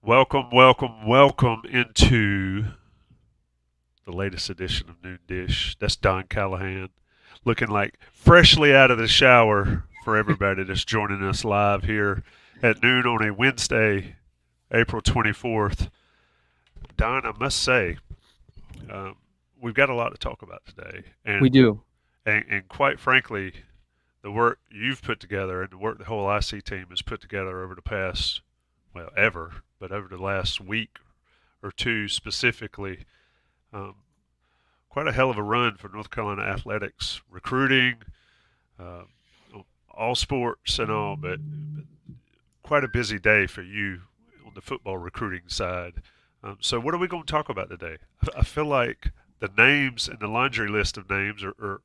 Welcome into the latest edition of Noon Dish. That's Don Callahan, looking like freshly out of the shower for everybody that's joining us live here at noon on a Wednesday, April 24th. Don, I must say, um, we've got a lot to talk about today, We do. and quite frankly, the work you've put together and the work the whole IC team has put together over the past, well, but over the last week or two specifically. Um, Quite a hell of a run for North Carolina athletics, recruiting, uh, all sports and all, but quite a busy day for you on the football recruiting side. So, what are we going to talk about today? I feel like the names and the laundry list of names are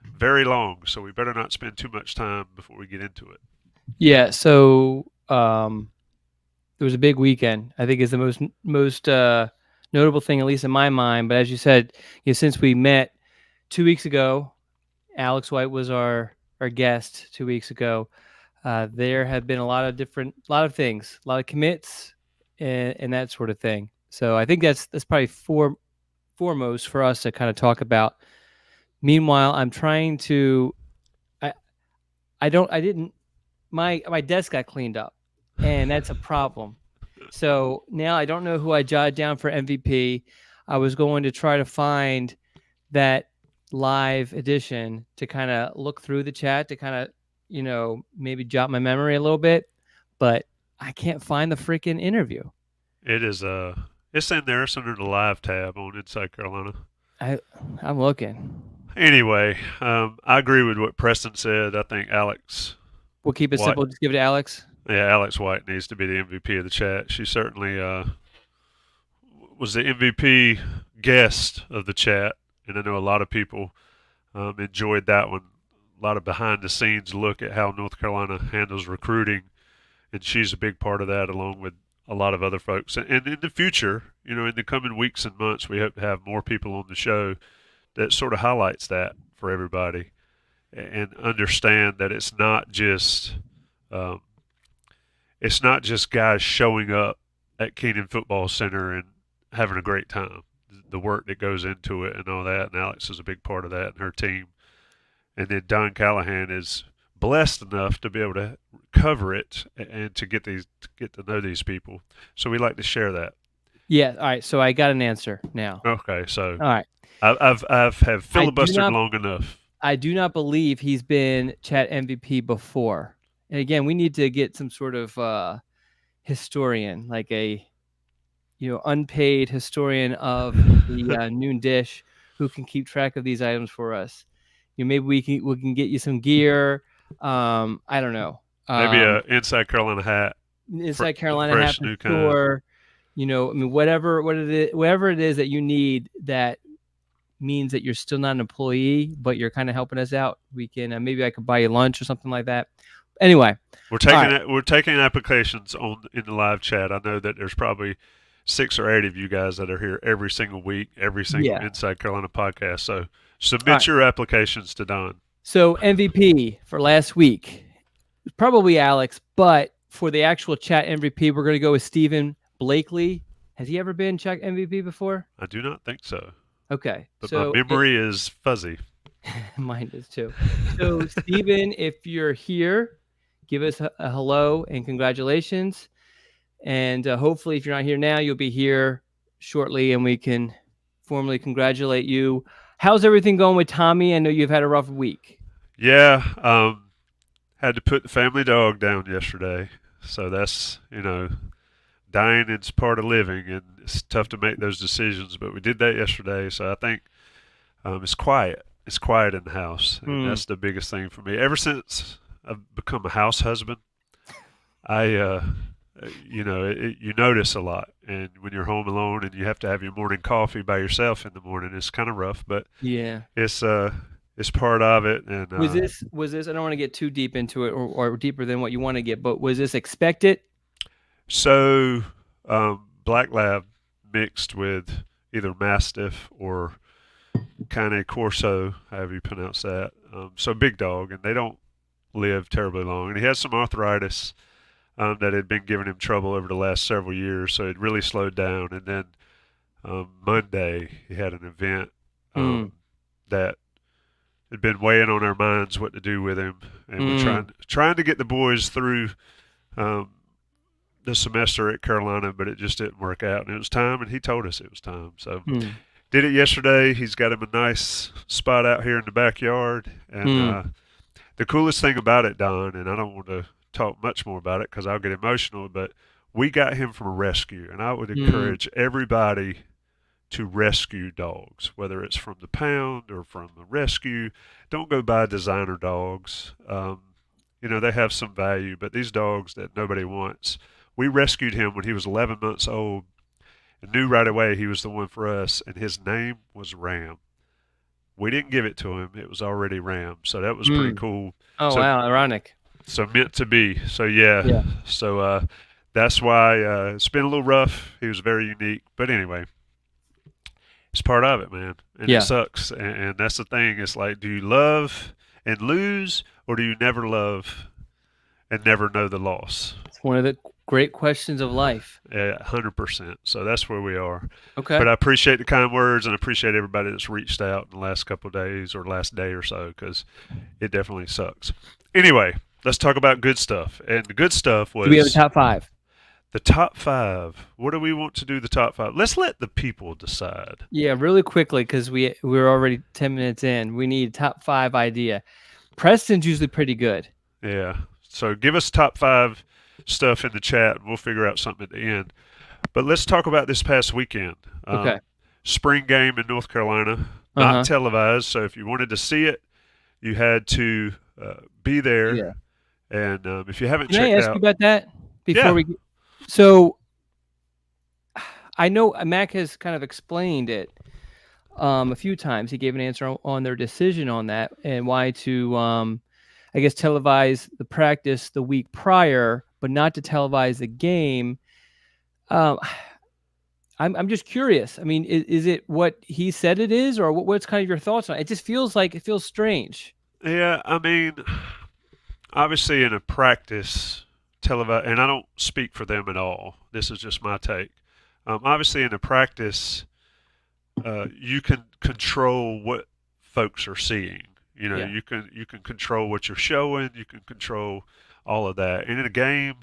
very long, so we better not spend too much time before we get into it. Yeah. It was a big weekend. I think is the most notable thing, at least in my mind. But as you said, since we met 2 weeks ago, Alex White was our guest 2 weeks ago. There have been a lot of things, a lot of commits, and that sort of thing. So I think that's probably foremost for us to kind of talk about. Meanwhile, I'm trying to. I didn't my desk got cleaned up, and that's a problem. So now I don't know who I jotted down for MVP. I was going to try to find that live edition to kind of look through the chat to kind of, maybe jot my memory a little bit, but I can't find the freaking interview. It is it's in there. It's under the live tab on Inside Carolina. I'm looking. Anyway, I agree with what Preston said. I think Alex We'll keep it White, simple. Just give it to Alex. yeah, Alex White needs to be the MVP of the chat. She certainly was the MVP guest of the chat, and I know a lot of people enjoyed that one. A lot of behind the scenes look at how North Carolina handles recruiting, and she's a big part of that, along with a lot of other folks. And in the future, in the coming weeks and months, we hope to have more people on the show that sort of highlights that for everybody and understand that um, it's not just guys showing up at Keenan Football Center and having a great time. The work that goes into it and all that, and Alex is a big part of that and her team. And then Don Callahan is blessed enough to be able to cover it and to get to know these people. So we like to share that. Yeah. All right. So I got an answer now. Okay, so All right. I've have I do filibustered not long enough. I do not believe he's been chat MVP before. And again, we need to get some sort of historian, like a unpaid historian of the noon dish, who can keep track of these items for us. Maybe we can get you some gear. I don't know. Maybe a Inside Carolina hat, Inside a Carolina hat fresh for new kind. sure. Whatever it is that you need that means that you're still not an employee, but you're kind of helping us out. We can maybe I could buy you lunch or something like that. Anyway, We're taking applications on in the live chat. I know that there's probably 6 or 8 of you guys that are here every single week, every single yeah. Inside Carolina podcast. So All submit right. your applications to Don. So MVP for last week, probably Alex, but for the actual chat MVP, we're going to go with Stephen Blakely. Has he ever been chat MVP before? I do not think so, Okay, but my memory is fuzzy. mine is too. So Stephen, if you're here, give us a hello and congratulations. And hopefully, if you're not here now, you'll be here shortly, and we can formally congratulate you. How's everything going with Tommy? I know you've had a rough week. Yeah, had to put the family dog down yesterday, so that's dying is part of living, and it's tough to make those decisions. But we did that yesterday, so I think it's quiet. It's quiet in the house, and that's the biggest thing for me. Ever since I've become a house husband, I you notice a lot, and when you're home alone and you have to have your morning coffee by yourself in the morning, it's kind of rough, but Yeah. it's part of it. And Was this? I don't want to get too deep into it, or deeper than what you want to get, but was this expected? so Black Lab mixed with either Mastiff or Cane Corso, however you pronounce that. So big dog, and they don't live terribly long, and he has some arthritis. that had been giving him trouble over the last several years. So it really slowed down. And then Monday he had an event Mm. that had been weighing on our minds what to do with him, and we're Mm. trying to get the boys through um, the semester at Carolina, but it just didn't work out. And it was time, and he told us it was time. So Mm. did it yesterday. He's got him a nice spot out here in the backyard, and Mm. the coolest thing about it, Don, and I don't want to talk much more about it because I'll get emotional, but we got him from a rescue, and I would Mm. encourage everybody to rescue dogs, whether it's from the pound or from the rescue. Don't go buy designer dogs. They have some value, but these dogs that nobody wants. We rescued him when he was 11 months old and knew right away he was the one for us, and his name was Ram. We didn't give it to him; it was already Ram, so that was pretty Mm. cool. Oh, So, wow. Ironic. so meant to be. So yeah, Yeah. so that's why it's been a little rough. He was very unique, but anyway, it's part of it, man, and it Yeah. sucks. And that's the thing. It's like, do you love and lose, or do you never love and never know the loss? It's one of the great questions of life. 100%. So that's where we are. Okay. But I appreciate the kind words and appreciate everybody that's reached out in the last couple of days or last day or so, because it definitely sucks. Anyway, let's talk about good stuff. And the good stuff Do we have a was top five? the top five. What do we want to do the top five? Let's let the people decide. Yeah, really quickly because we're already 10 minutes in. We need top five idea. Preston's usually pretty good. Yeah. So give us top five stuff in the chat, and we'll figure out something at the end. But let's talk about this past weekend. Okay. Spring game in North Carolina, Uh-huh. not televised. So if you wanted to see it, you had to be there. Yeah. And if you haven't Can I checked ask you out, about that before yeah, we? So I know Mac has kind of explained it a few times. He gave an answer on their decision on that and why to, I guess, televise the practice the week prior, but not to televise the game. I'm just curious. I mean, is it what he said it is, or what's kind of your thoughts on it? It just feels like it feels strange. yeah. I mean, obviously in a practice televised, and I don't speak for them at all. This is just my take. Obviously in a practice, you can control what folks are seeing. Yeah. You can control what you're showing. You can control all of that. And in a game,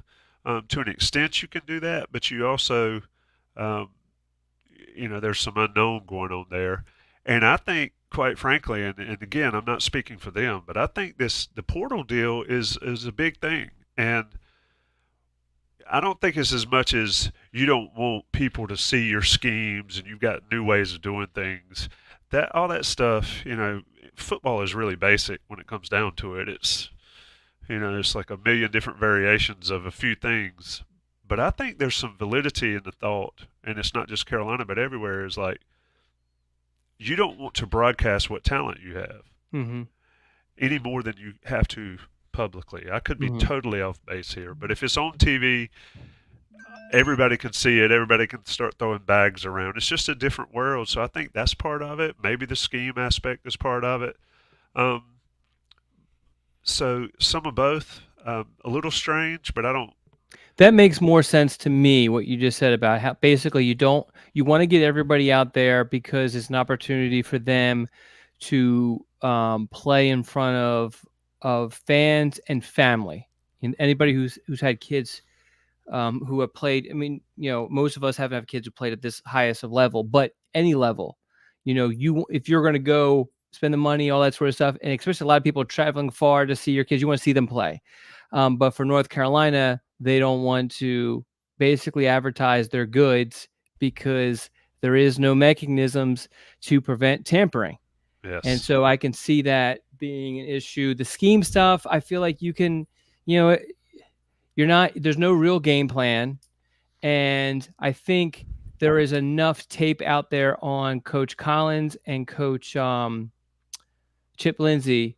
to an extent, you can do that. But you also, um, there's some unknown going on there. And I think, quite frankly, and again, I'm not speaking for them, but I think the portal deal is a big thing. And I don't think it's as much as you don't want people to see your schemes and you've got new ways of doing things. That all that stuff, football is really basic when it comes down to it. It's like a million different variations of a few things. But I think there's some validity in the thought, and it's not just Carolina, but everywhere. Is like you don't want to broadcast what talent you have Mm-hmm. any more than you have to publicly. I could be Mm-hmm. totally off base here, but if it's on TV, everybody can see it. Everybody can start throwing bags around. It's just a different world. So I think that's part of it. Maybe the scheme aspect is part of it. Um, so some of both. A little strange, but I don't. That makes more sense to me, what you just said about how basically you want to get everybody out there because it's an opportunity for them to play in front of fans and family. And anybody who's had kids who have played. I mean, most of us haven't have kids who played at this highest of level, but any level, if you're going to go spend the money, all that sort of stuff, and especially a lot of people traveling far to see your kids, you want to see them play. But for North Carolina, they don't want to basically advertise their goods because there is no mechanisms to prevent tampering. And Yes. so I can see that being an issue. The scheme stuff, I feel like you can, there's no real game plan. And I think there is enough tape out there on Coach Collins and Coach Chip Lindsey,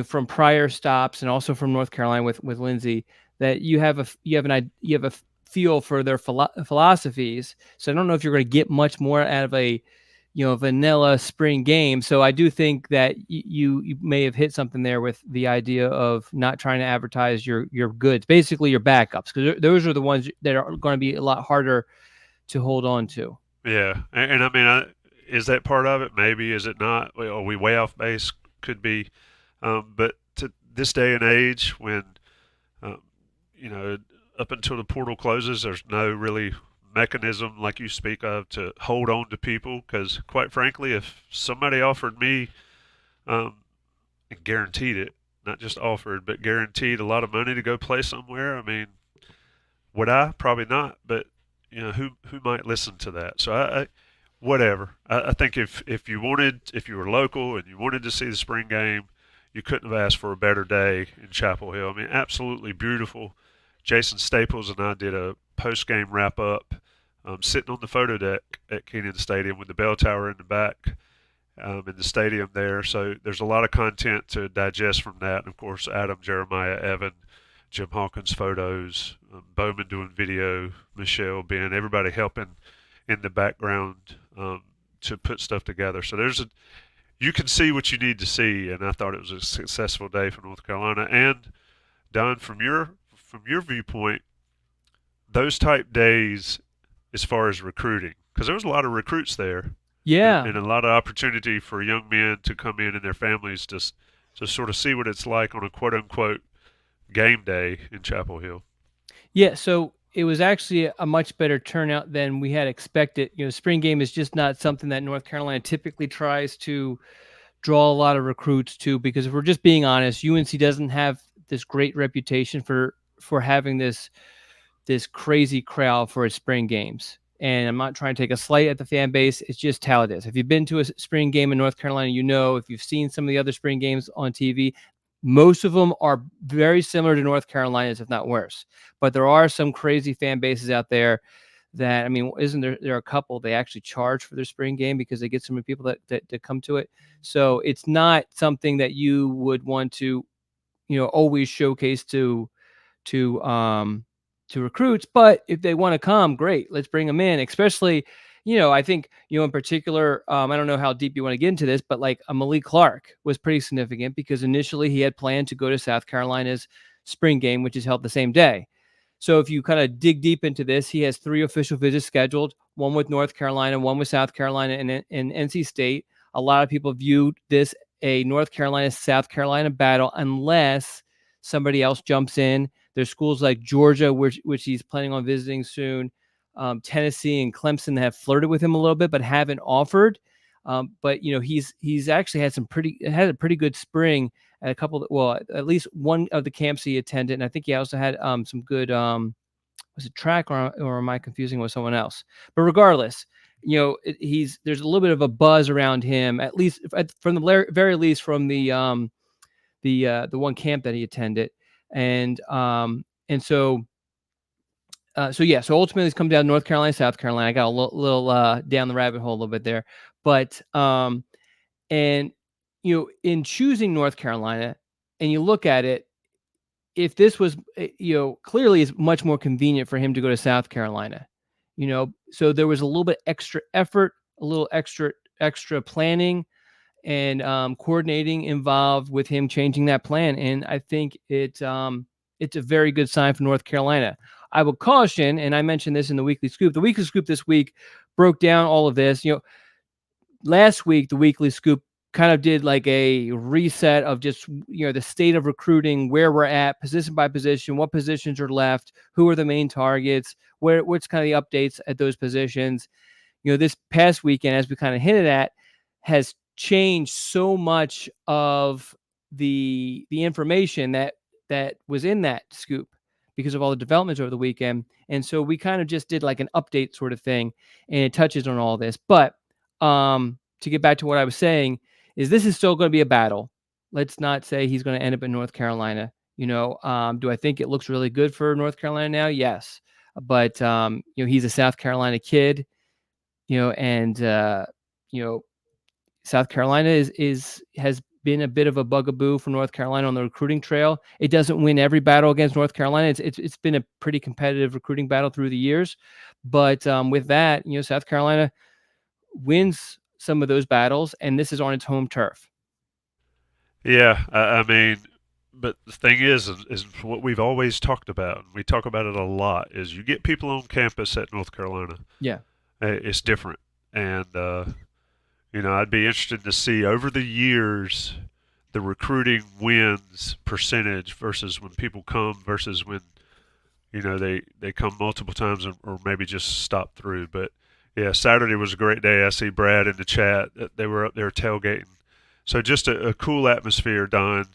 from prior stops and also from North Carolina with Lindsey, that you have a feel for their philosophies. So I don't know if you're going to get much more out of a vanilla spring game. So I do think that you may have hit something there with the idea of not trying to advertise your goods, basically your backups, because those are the ones that are going to be a lot harder to hold on to. Yeah, and I mean, is that part of it? Maybe is it not? Well, are we way off base? Could be, but to this day and age, when um, you know, up until the portal closes, there's no really mechanism like you speak of to hold on to people. Because quite frankly, if somebody offered me um, and guaranteed it, not just offered, but guaranteed a lot of money to go play somewhere, I mean, would I? Probably not. But who might listen to that? So I whatever. I think if you wanted, if you were local and you wanted to see the spring game, you couldn't have asked for a better day in Chapel Hill. I mean, absolutely beautiful. Jason Staples and I did a post game wrap up, sitting on the photo deck at Kenan Stadium with the bell tower in the back, in the stadium there. So there's a lot of content to digest from that. And of course, Adam, Jeremiah, Evan, Jim Hawkins photos, Bowman doing video, Michelle, Ben, everybody helping in the background to put stuff together. So you can see what you need to see, and I thought it was a successful day for North Carolina. And Don, from your viewpoint, those type days, as far as recruiting, because there was a lot of recruits there, Yeah. and a lot of opportunity for young men to come in and their families to sort of see what it's like on a quote unquote game day in Chapel Hill. Yeah, so it was actually a much better turnout than we had expected. Spring game is just not something that North Carolina typically tries to draw a lot of recruits to, because if we're just being honest, UNC doesn't have this great reputation for having this crazy crowd for its spring games. And I'm not trying to take a slight at the fan base. It's just how it is. If you've been to a spring game in North Carolina, if you've seen some of the other spring games on TV, most of them are very similar to North Carolina's, if not worse. But there are some crazy fan bases out there that, I mean, isn't there are a couple they actually charge for their spring game because they get so many people that come to it. So it's not something that you would want to, always showcase to recruits. But if they want to come, great, let's bring them in. Especially, I think, in particular, I don't know how deep you want to get into this, but like Malik Clark was pretty significant because initially he had planned to go to South Carolina's spring game, which is held the same day. So if you kind of dig deep into this, he has 3 official visits scheduled, one with North Carolina, one with South Carolina, and NC State. A lot of people viewed this a North Carolina-South Carolina battle unless somebody else jumps in. There's schools like Georgia, which he's planning on visiting soon. Tennessee and Clemson have flirted with him a little bit, but haven't offered. But he's actually had a pretty good spring at a couple. At least one of the camps he attended, and I think he also had some good. Was it track or am I confusing with someone else? But regardless, there's a little bit of a buzz around him, at least from the very least from the one camp that he attended, and so. So ultimately it's come down to North Carolina, South Carolina. I got a little down the rabbit hole a little bit there, but and in choosing North Carolina, and you look at it, if this was clearly it's much more convenient for him to go to South Carolina, so there was a little bit extra effort, a little extra planning and coordinating involved with him changing that plan, and I think it's a very good sign for North Carolina. I will caution, and I mentioned this in the Weekly Scoop. The Weekly Scoop this week broke down all of this. Last week, the Weekly Scoop kind of did like a reset of just, the state of recruiting, where we're at, position by position, what positions are left, who are the main targets, what's kind of the updates at those positions. This past weekend, as we kind of hinted at, has changed so much of the information that was in that scoop because of all the developments over the weekend. And so we kind of just did like an update sort of thing, and it touches on all this. But to get back to what I was saying, is this is still going to be a battle. Let's not say he's going to end up in North Carolina. Do I think it looks really good for North Carolina now? Yes. But, he's a South Carolina kid, and, South Carolina has been a bit of a bugaboo for North Carolina on the recruiting trail. It doesn't win every battle against North Carolina. It's been a pretty competitive recruiting battle through the years. But with that, South Carolina wins some of those battles, and this is on its home turf. Yeah, I mean, but the thing is what we've always talked about, and we talk about it a lot, is you get people on campus at North Carolina, Yeah. it's different. And, I'd be interested to see over the years the recruiting wins percentage versus when people come versus when, they come multiple times or maybe just stop through. But yeah, Saturday was a great day. I see Brad in the chat that they were up there tailgating. So just a cool atmosphere, Don.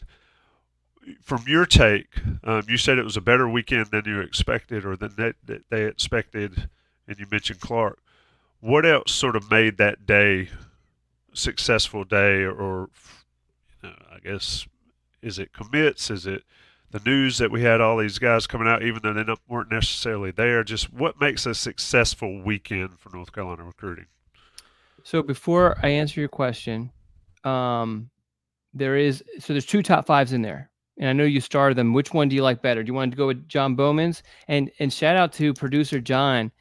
From your take, you said it was a better weekend than you expected or than they expected, and you mentioned Clark. What else sort of made that day successful day, or I guess, is it commits? Is it the news that we had all these guys coming out, even though weren't necessarily there? Just what makes a successful weekend for North Carolina recruiting? So before I answer your question, there's two top fives in there, and I know you started them. Which one do you like better? Do you want to go with John Bowman's? And shout out to producer John,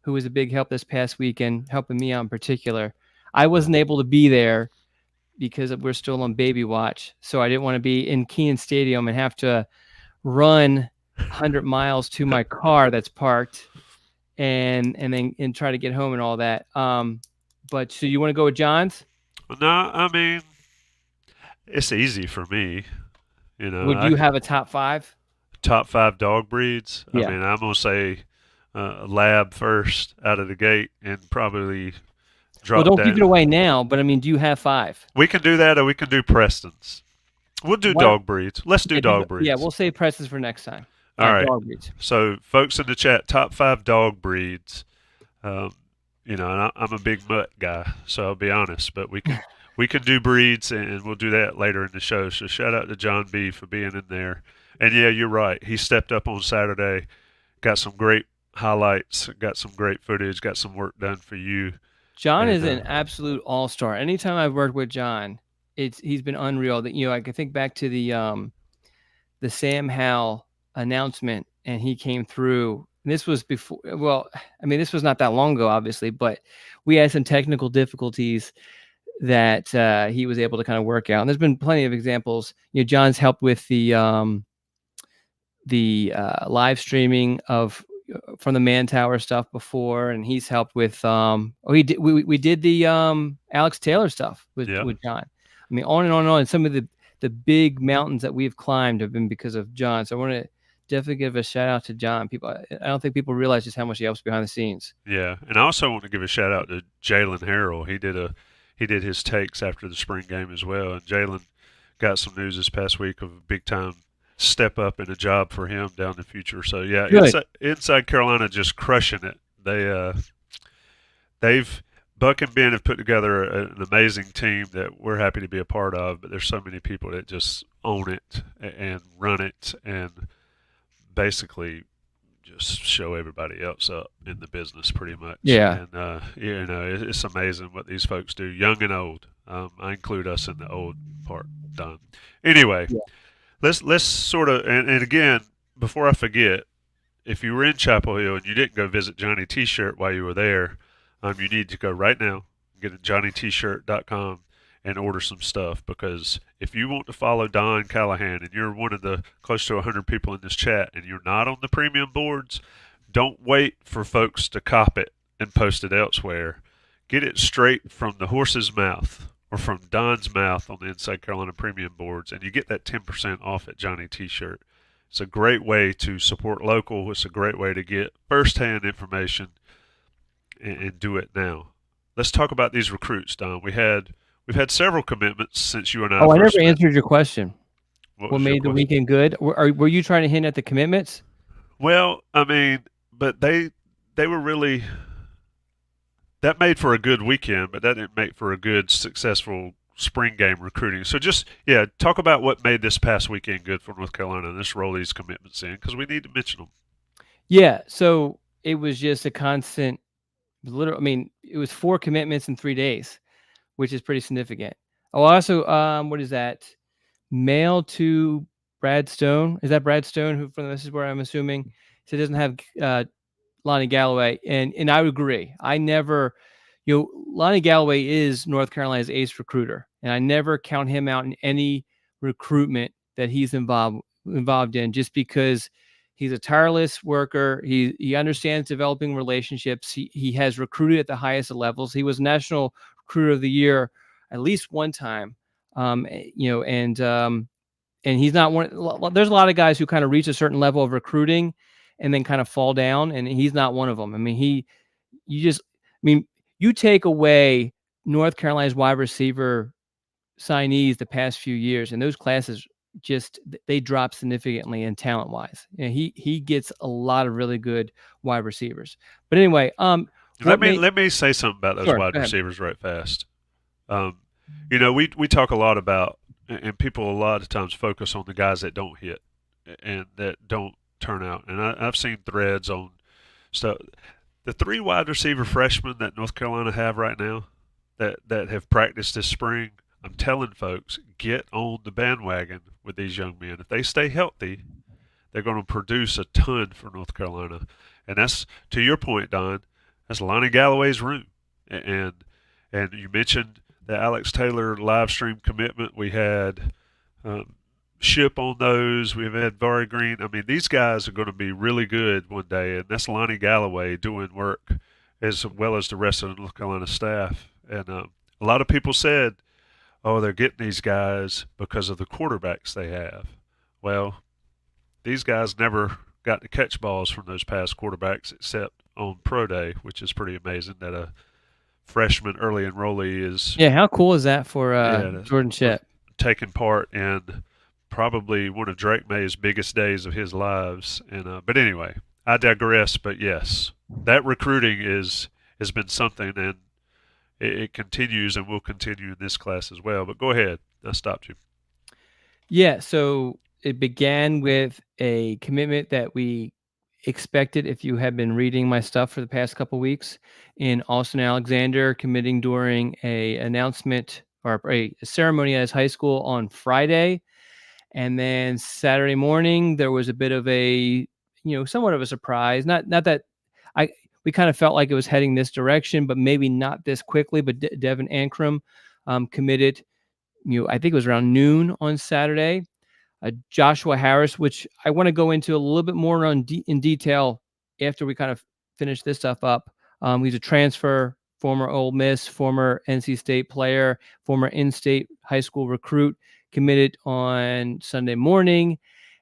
who was a big help this past weekend, helping me out in particular. I wasn't able to be there because we're still on baby watch, so I didn't want to be in Kenan Stadium and have to run 100 miles to my car that's parked and then try to get home and all that. But so you want to go with John's? No, I mean, it's easy for me. Would you have a top five? Top five dog breeds. Yeah. I mean, I'm gonna say Lab first out of the gate, and probably drop. Well, don't down. give it away now. But I mean, do you have five? We can do that, or we can do Preston's. We'll do dog breeds. Let's do dog breeds. Yeah, we'll save Preston's for next time. All right. Dog breeds. So, folks in the chat, top five dog breeds. And I'm a big mutt guy, so I'll be honest. But we can do breeds, and we'll do that later in the show. So shout out to John B for being in there. And yeah, you're right. He stepped up on Saturday, got some great highlights, got some great footage, got some work done for you. John is an absolute all-star. Anytime I've worked with John, he's been unreal. That I can think back to the Sam Howell announcement, and he came through. And this was before. Well, I mean, this was not that long ago, obviously, but we had some technical difficulties that he was able to kind of work out. And there's been plenty of examples. John's helped with the live streaming from the Man Tower stuff before, and he's helped with we did the Alex Taylor stuff with John. I mean, on and on and on. And some of the big mountains that we've climbed have been because of John. So I want to definitely give a shout out to John. I don't think people realize just how much he helps behind the scenes. Yeah, and I also want to give a shout out to Jalen Harrell. He did his takes after the spring game as well, and Jalen got some news this past week of a big time step up in a job for him down the future. So yeah, inside Carolina just crushing it. Buck and Ben have put together an amazing team that we're happy to be a part of. But there's so many people that just own it and run it and basically just show everybody else up in the business pretty much. Yeah. And it's amazing what these folks do, young and old. I include us in the old part, Don. Anyway. Yeah. Let's sort of, and again, before I forget, if you were in Chapel Hill and you didn't go visit Johnny T-Shirt while you were there, you need to go right now, get to johnnytshirt.com and order some stuff, because if you want to follow Don Callahan and you're one of the close to 100 people in this chat and you're not on the premium boards, don't wait for folks to cop it and post it elsewhere. Get it straight from the horse's mouth, or from Don's mouth on the Inside Carolina premium boards, and you get that 10% off at Johnny T-Shirt. It's a great way to support local. It's a great way to get firsthand information and do it now. Let's talk about these recruits, Don. We've had several commitments since you and I. Oh, I never answered your question. What made the weekend good? Were you trying to hint at the commitments? Well, I mean, but they were really. That made for a good weekend, but that didn't make for a good, successful spring game recruiting. So talk about what made this past weekend good for North Carolina, and let's roll these commitments in because we need to mention them. Yeah, so it was just a constant, it was 4 commitments in 3 days, which is pretty significant. Oh, also, what is that? Mail to Brad Stone. Is that Brad Stone, this is where I'm assuming. So it doesn't have Lonnie Galloway, and I would agree. I never Lonnie Galloway is North Carolina's ace recruiter, and I never count him out in any recruitment that he's involved in, just because he's a tireless worker. He understands developing relationships. He has recruited at the highest of levels. He was National Recruiter of the Year at least one time. And he's not one. There's a lot of guys who kind of reach a certain level of recruiting and then kind of fall down, and he's not one of them. I mean, you take away North Carolina's wide receiver signees the past few years, and those classes just they drop significantly in talent wise. He gets a lot of really good wide receivers. But anyway, let me say something about those wide receivers right fast. We talk a lot about, and people a lot of times focus on the guys that don't hit and that don't turn out. And I've seen threads on stuff. The 3 wide receiver freshmen that North Carolina have right now that have practiced this spring, I'm telling folks, get on the bandwagon with these young men. If they stay healthy, they're going to produce a ton for North Carolina. And that's, to your point, Don, that's Lonnie Galloway's room. And you mentioned the Alex Taylor live stream commitment. We had Ship on those. We've had Vari Green. I mean, these guys are going to be really good one day, and that's Lonnie Galloway doing work as well as the rest of the North Carolina staff. And a lot of people said, oh, they're getting these guys because of the quarterbacks they have. Well, these guys never got to catch balls from those past quarterbacks except on Pro Day, which is pretty amazing that a freshman early enrollee is. Yeah, how cool is that for Jordan Shep? Taking part in probably one of Drake May's biggest days of his lives. But anyway, I digress. But yes, that recruiting has been something, and it continues and will continue in this class as well. But go ahead. I stopped you. Yeah, so it began with a commitment that we expected if you have been reading my stuff for the past couple of weeks, in Austin Alexander committing during a announcement or a ceremony at his high school on Friday. And then Saturday morning, there was a bit of a, somewhat of a surprise. Not that we kind of felt like it was heading this direction, but maybe not this quickly. But Devin Ankrum committed, I think it was around noon on Saturday. Joshua Harris, which I want to go into a little bit more in detail after we kind of finish this stuff up. He's a transfer, former Ole Miss, former NC State player, former in-state high school recruit, committed on Sunday morning.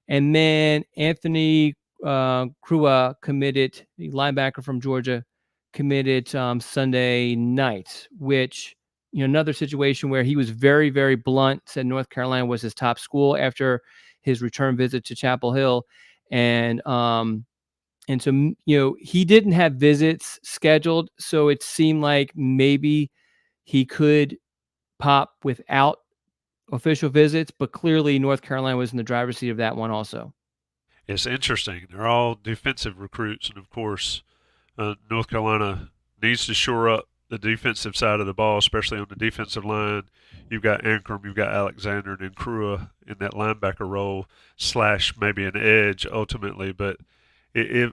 And then Anthony Krua committed, the linebacker from Georgia, committed Sunday night, which, another situation where he was very, very blunt, said North Carolina was his top school after his return visit to Chapel Hill. And so, he didn't have visits scheduled. So it seemed like maybe he could pop without official visits, but clearly North Carolina was in the driver's seat of that one also. It's interesting. They're all defensive recruits. And of course, North Carolina needs to shore up the defensive side of the ball, especially on the defensive line. You've got Ankrum, you've got Alexander, and Krua in that linebacker role / maybe an edge ultimately. But it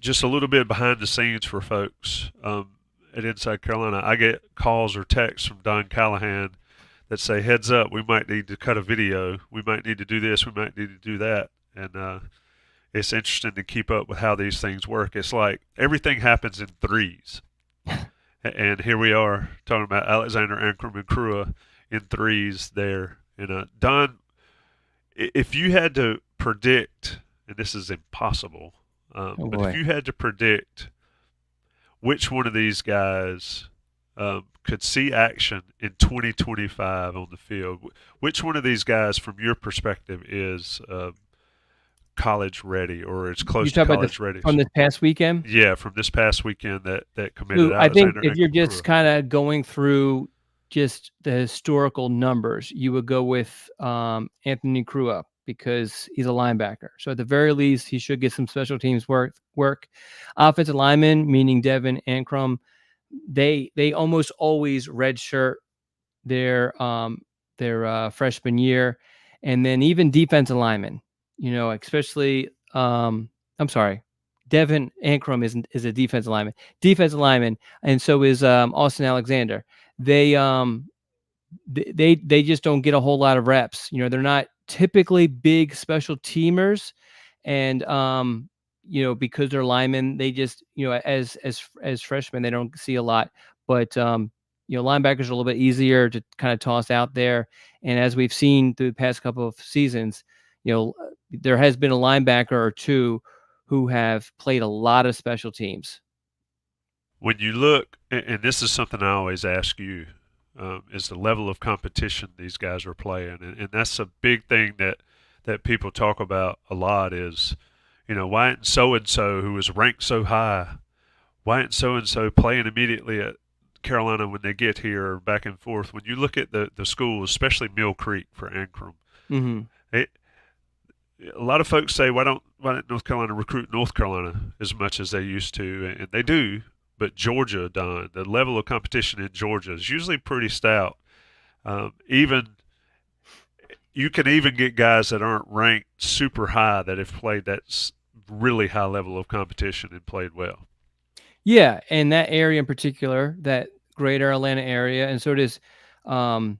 just a little bit behind the scenes for folks at Inside Carolina. I get calls or texts from Don Callahan that say, heads up, we might need to cut a video. We might need to do this. We might need to do that. And it's interesting to keep up with how these things work. It's like everything happens in threes. And here we are talking about Alexander, Ankrum, and Krua in threes there. And Don, if you had to predict, and this is impossible, but if you had to predict which one of these guys could see action in 2025 on the field, which one of these guys, from your perspective, is college ready or is close to college ready? From this past weekend? Yeah, from this past weekend that committed. So I think if you're just kind of going through just the historical numbers, you would go with Anthony Krua because he's a linebacker. So at the very least, he should get some special teams work. Offensive linemen, meaning Devin Ankrum, they almost always redshirt their freshman year. And then even defensive linemen, especially Devin Ankrum is a defensive lineman, and so is Austin Alexander. They they just don't get a whole lot of reps. You know, they're not typically big special teamers, and you know, because they're linemen, they just, you know, as freshmen, they don't see a lot. But you know, linebackers are a little bit easier to kind of toss out there. And as we've seen through the past couple of seasons, you know, there has been a linebacker or two who have played a lot of special teams. When you look, and this is something I always ask you, is the level of competition these guys are playing, and that's a big thing that people talk about a lot. Is, you know, why isn't so and so, who was ranked so high, why isn't so and so playing immediately at Carolina when they get here, back and forth? When you look at the schools, especially Mill Creek for Ankrum, Mm-hmm. it, a lot of folks say, why don't North Carolina recruit North Carolina as much as they used to, and they do. But Georgia, Don, the level of competition in Georgia is usually pretty stout. Even you can even get guys that aren't ranked super high that have played that really high level of competition and played well. Yeah, and that area in particular, that greater Atlanta area, and so does um,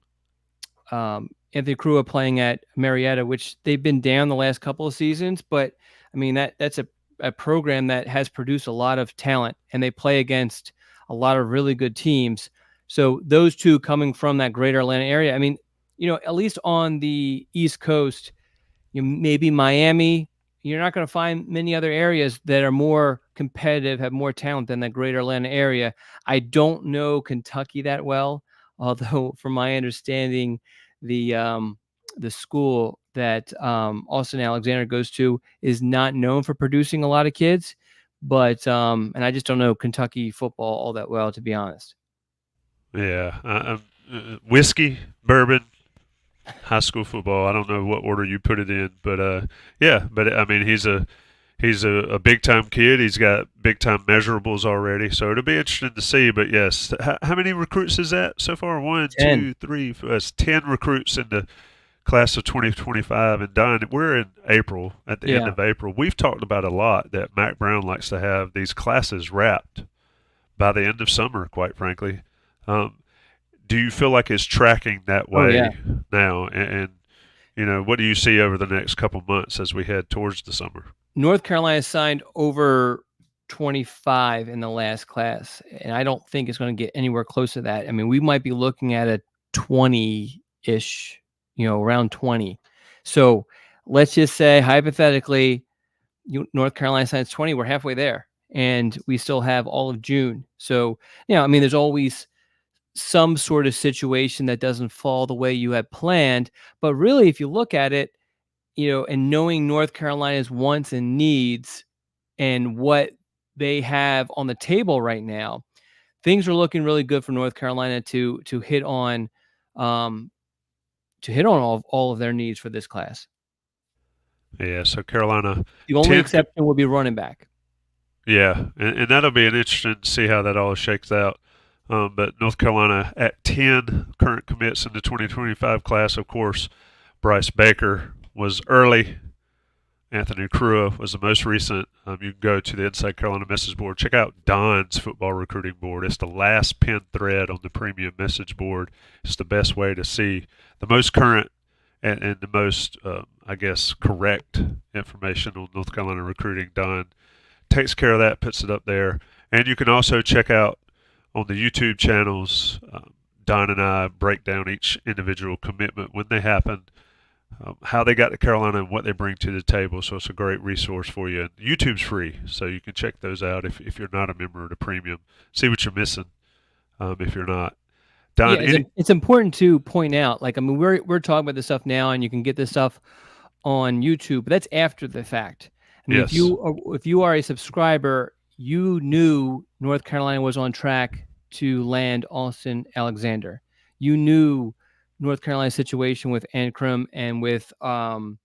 Anthony Crua playing at Marietta, which they've been down the last couple of seasons. But I mean, that's a program that has produced a lot of talent, and they play against a lot of really good teams. So those two coming from that greater Atlanta area, I mean, you know, at least on the East Coast, you know, maybe Miami. You're not going to find many other areas that are more competitive, have more talent than the greater Atlanta area. I don't know Kentucky that well, although from my understanding, the school that Austin Alexander goes to is not known for producing a lot of kids. But and I just don't know Kentucky football all that well, to be honest. Yeah, whiskey, bourbon, high school football. I don't know what order you put it in, but yeah. But I mean, he's a big time kid. He's got big time measurables already, so it'll be interesting to see. But yes, how many recruits is that so far? One, 10. two, three. That's 10 recruits in the class of 2025. And Don, we're in April, at the end Yeah. of April. We've talked about a lot that Mack Brown likes to have these classes wrapped by the end of summer. Quite frankly, um, do you feel like it's tracking that Oh yeah. way now? And you know, what do you see over the next couple months as we head towards the summer? North Carolina signed over 25 in the last class, and I don't think it's going to get anywhere close to that. I mean, we might be looking at a 20-ish, you know, around 20. So let's just say hypothetically, North Carolina signs 20. We're halfway there, and we still have all of June. So, you know, I mean, there's always some sort of situation that doesn't fall the way you had planned. But really, if you look at it, you know, and knowing North Carolina's wants and needs and what they have on the table right now, things are looking really good for North Carolina to um, hit on all of their needs for this class. Yeah, so Carolina The only 10. exception will be running back. Yeah, and that'll be an interesting to see how that all shakes out. But North Carolina at 10 current commits in the 2025 class. Of course, Bryce Baker was early. Anthony Crua was the most recent. You can go to the Inside Carolina message board. Check out Don's football recruiting board. It's the last pinned thread on the premium message board. It's the best way to see the most current and the most, I guess, correct information on North Carolina recruiting. Don takes care of that, puts it up there. And you can also check out on the YouTube channels. Don and I break down each individual commitment when they happen, how they got to Carolina, and what they bring to the table. So it's a great resource for you. And YouTube's free, so you can check those out if you're not a member of the premium. See what you're missing if you're not. Don, Yeah, it's important to point out. Like, I mean, we're talking about this stuff now, and you can get this stuff on YouTube, but that's after the fact. I mean, yes. if you are a subscriber, you knew North Carolina was on track to land Austin Alexander. You knew North Carolina's situation with Ankrum and with Anthony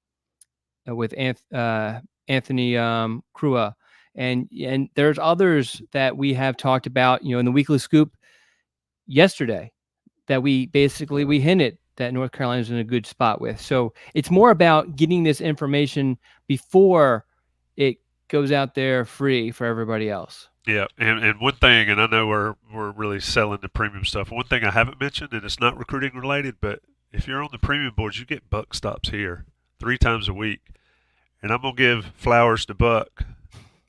Crua, and there's others that we have talked about, you know, in the Weekly Scoop yesterday, that we hinted that North Carolina is in a good spot with. So it's more about getting this information before it goes out there free for everybody else. Yeah, and one thing, and I know we're really selling the premium stuff. One thing I haven't mentioned, and it's not recruiting related, but if you're on the premium boards, you get Buck stops here 3 times a week, and I'm gonna give flowers to Buck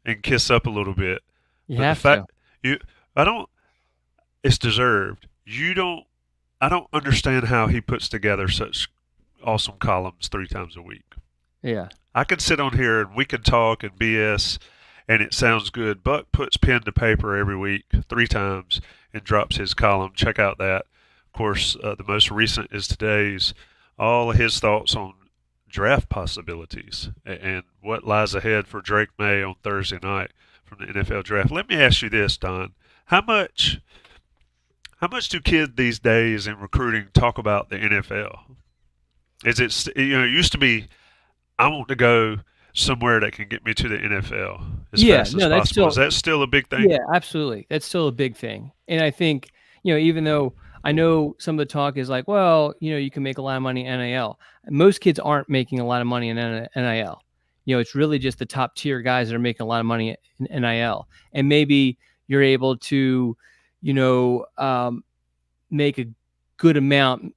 and kiss up a little bit. You But the have to. fact you, I don't, it's deserved. You don't, I don't understand how he puts together such awesome columns 3 times a week. Yeah. I could sit on here and we could talk and BS and it sounds good. Buck puts pen to paper every week 3 times and drops his column. Check out that. Of course, the most recent is today's, all of his thoughts on draft possibilities and what lies ahead for Drake May on Thursday night from the NFL draft. Let me ask you this, Don. How much how much do kids these days in recruiting talk about the NFL? Is it used to be I want to go somewhere that can get me to the NFL as Yeah, fast as no, that's possible. still Is that still a big thing? yeah, absolutely. That's still a big thing. And I think, even though I know some of the talk is like, well, you can make a lot of money in NIL. Most kids aren't making a lot of money in NIL. It's really just the top tier guys that are making a lot of money in NIL. And maybe you're able to, make a good amount,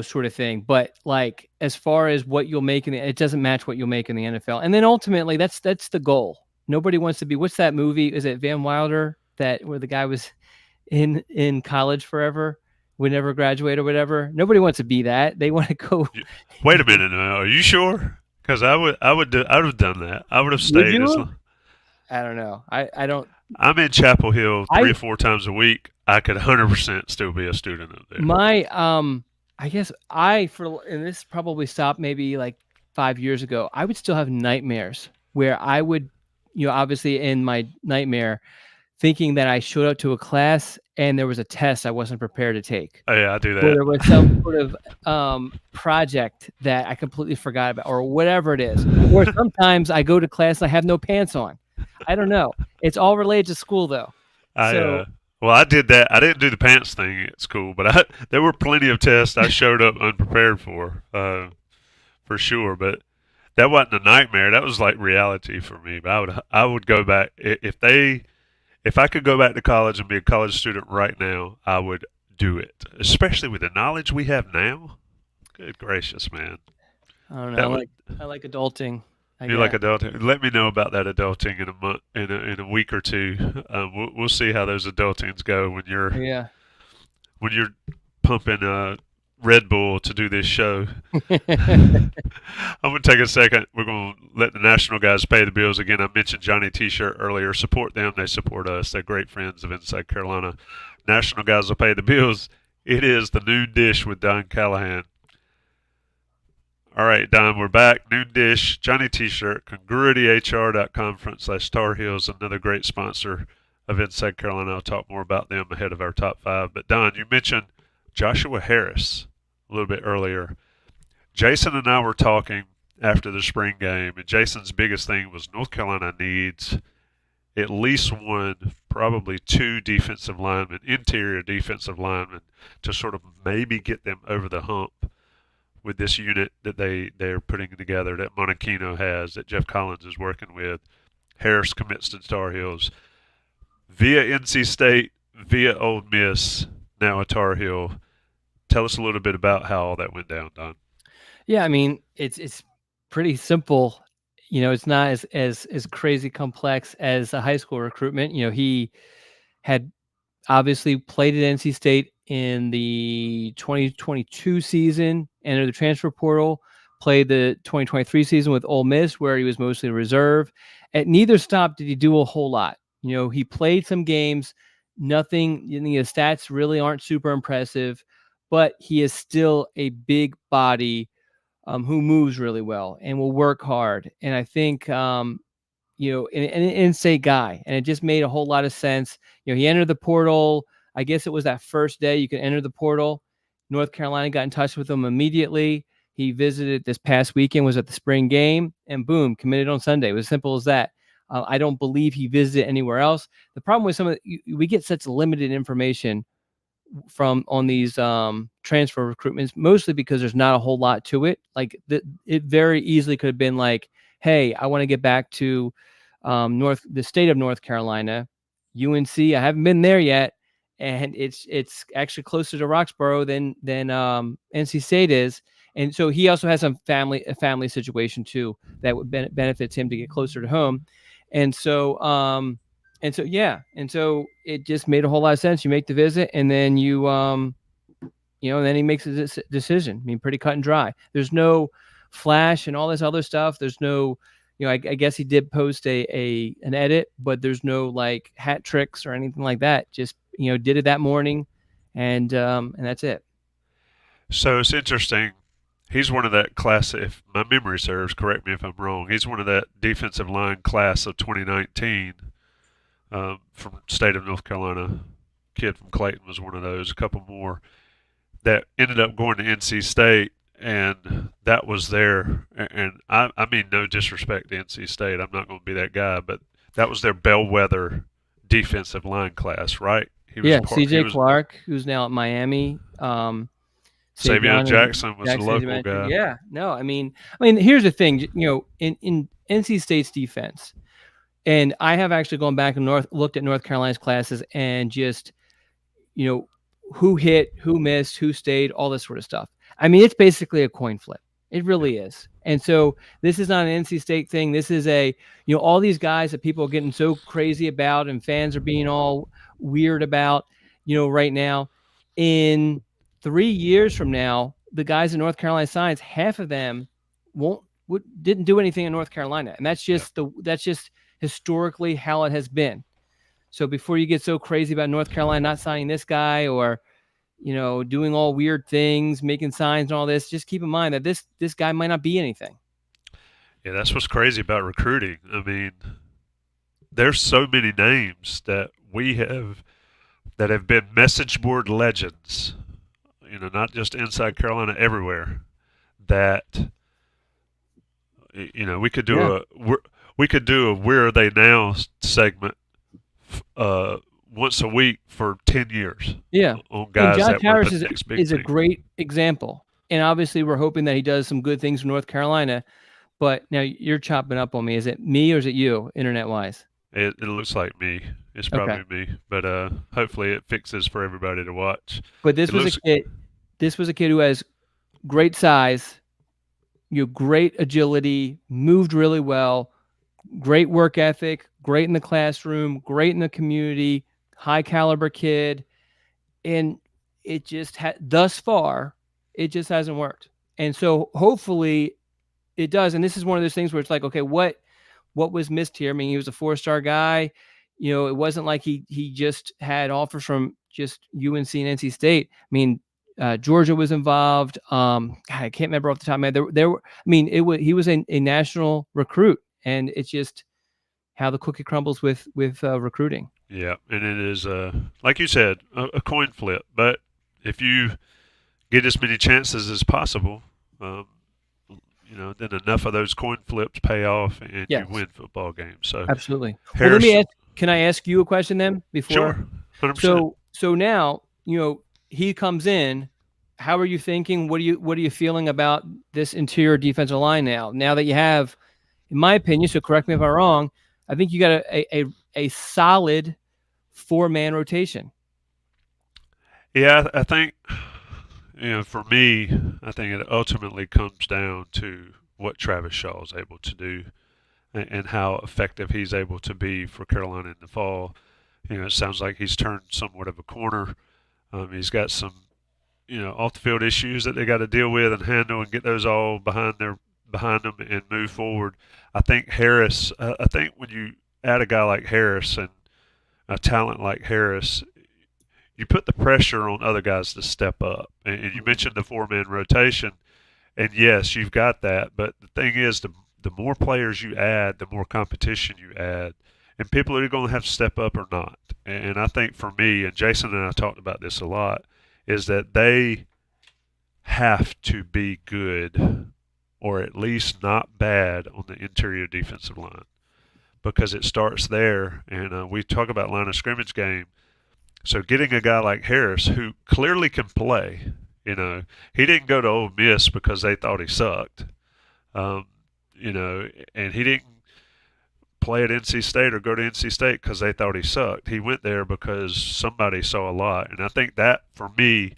sort of thing. But like as far as what you'll make it doesn't match what you'll make in the NFL. And then ultimately that's the goal. Nobody wants to be, what's that movie? Is it Van Wilder that where the guy was in college forever, would never graduate or whatever? Nobody wants to be that. They want to go. Wait a minute now. Are you sure? Because I would have done that. I would have Would stayed as you? long. I don't know. I don't. I'm in Chapel Hill I 3 or 4 times a week. I could 100% still be a student up there. My I guess and this probably stopped maybe like 5 years ago. I would still have nightmares where I would, obviously in my nightmare, thinking that I showed up to a class and there was a test I wasn't prepared to take, Oh, yeah, I do or that. there was some sort of project that I completely forgot about, or whatever it is. Or sometimes I go to class and I have no pants on. I don't know. It's all related to school though. I So well, I did that. I didn't do the pants thing at school, but there were plenty of tests I showed up unprepared for sure. But that wasn't a nightmare. That was like reality for me. But I would go back if I could go back to college and be a college student right now. I would do it, especially with the knowledge we have now. Good gracious, man! I don't know. That would I like adulting. I You like guess. adulting? Let me know about that adulting in a month, in a week or two. We'll see how those adultings go Yeah. when you're pumping Red Bull to do this show. I'm gonna take a second. We're gonna let the national guys pay the bills again. I mentioned Johnny T-shirt earlier. Support them; they support us. They're great friends of Inside Carolina. National guys will pay the bills. It is the noon dish with Don Callahan. All right, Don, we're back. Noon Dish, Johnny T-shirt, congruityhr.com/Tar Heels, another great sponsor of Inside Carolina. I'll talk more about them ahead of our top five. But Don, you mentioned Joshua Harris a little bit earlier. Jason and I were talking after the spring game, and Jason's biggest thing was North Carolina needs at least one, probably two defensive linemen, interior defensive linemen, to sort of maybe get them over the hump with this unit that they're putting together, that Monachino has, that Jeff Collins is working with. Harris commits to Tar Heels via NC State, via Ole Miss, now a Tar Heel. Tell us a little bit about how all that went down, Don. Yeah, I mean, it's pretty simple. It's not as crazy complex as a high school recruitment. He had obviously played at NC State in the 2022 season, entered the transfer portal, played the 2023 season with Ole Miss, where he was mostly reserve. At neither stop did he do a whole lot. He played some games, nothing, his stats really aren't super impressive, but he is still a big body who moves really well and will work hard. And I think, an in-state guy, and it just made a whole lot of sense. He entered the portal. I guess it was that first day you could enter the portal. North Carolina got in touch with him immediately. He visited this past weekend, was at the spring game, and boom, committed on Sunday. It was as simple as that. I don't believe he visited anywhere else. The problem with we get such limited information from on these transfer recruitments, mostly because there's not a whole lot to it. Like it very easily could have been like, hey, I want to get back to the state of North Carolina. UNC, I haven't been there yet, and it's actually closer to Roxborough than NC State is. And so he also has a family situation too that would benefits him to get closer to home. And so yeah, and so it just made a whole lot of sense. You make the visit, and then and then he makes a decision. I mean, pretty cut and dry. There's no flash and all this other stuff. There's no, I guess he did post an edit, but there's no like hat tricks or anything like that. Just did it that morning, and that's it. So it's interesting. He's one of that class. If my memory serves, correct me if I'm wrong. He's one of that defensive line class of 2019 from state of North Carolina. Kid from Clayton was one of those. A couple more that ended up going to NC State, and that was their. And I mean, no disrespect to NC State. I'm not going to be that guy, but that was their bellwether defensive line class, right? C.J. Clark, who's now at Miami. Savion Jackson was the local guy. Yeah, no, I mean, here's the thing, in NC State's defense, and I have actually gone back and looked at North Carolina's classes and just, who hit, who missed, who stayed, all this sort of stuff. I mean, it's basically a coin flip. It really is. And so this is not an NC State thing. This is all these guys that people are getting so crazy about and fans are being all weird about, right now. In 3 years from now, the guys in North Carolina Science, half of them didn't do anything in North Carolina, and that's just historically how it has been. So before you get so crazy about North Carolina not signing this guy or doing all weird things, making signs and all this, just keep in mind that this guy might not be anything. Yeah, that's what's crazy about recruiting. I mean, there's so many names that we have that have been message board legends. Not just inside Carolina, everywhere. That we could do a "Where Are They Now" segment once a week for 10 years. Yeah, on guys and Josh Harris is a great example, and obviously we're hoping that he does some good things for North Carolina. But now you're chopping up on me. Is it me or is it you, internet-wise? It looks like me. It's probably me, but hopefully it fixes for everybody to watch. But this was a kid who has great size, great agility, moved really well, great work ethic, great in the classroom, great in the community, high caliber kid, and it just thus far it just hasn't worked. And so hopefully it does. And this is one of those things where it's like, okay, what was missed here? I mean, he was a 4-star guy. It wasn't like he just had offers from just UNC and NC State. I mean, Georgia was involved. God, I can't remember off the top of my head. There were. I mean, he was a national recruit, and it's just how the cookie crumbles with recruiting. Yeah, and it is like you said, a coin flip. But if you get as many chances as possible, then enough of those coin flips pay off, and you win football games. So absolutely. Well, let me ask. Can I ask you a question then? Before, sure, 100%. So now he comes in. How are you thinking? What are you feeling about this interior defensive line now? Now that you have, in my opinion, so correct me if I'm wrong, I think you got a solid 4-man rotation. Yeah, I think for me, I think it ultimately comes down to what Travis Shaw is able to do and how effective he's able to be for Carolina in the fall. It sounds like he's turned somewhat of a corner. He's got some, off the field issues that they got to deal with and handle and get those all behind them and move forward. I think Harris. I think when you add a guy like Harris and a talent like Harris, you put the pressure on other guys to step up. And you mentioned the 4-man rotation, and yes, you've got that. But the thing is, the more players you add, the more competition you add, and people are going to have to step up or not. And I think for me, and Jason and I talked about this a lot, is that they have to be good or at least not bad on the interior defensive line, because it starts there. And we talk about line of scrimmage game. So getting a guy like Harris who clearly can play, he didn't go to Ole Miss because they thought he sucked, and he didn't play at NC State or go to NC State because they thought he sucked. He went there because somebody saw a lot. And I think that, for me,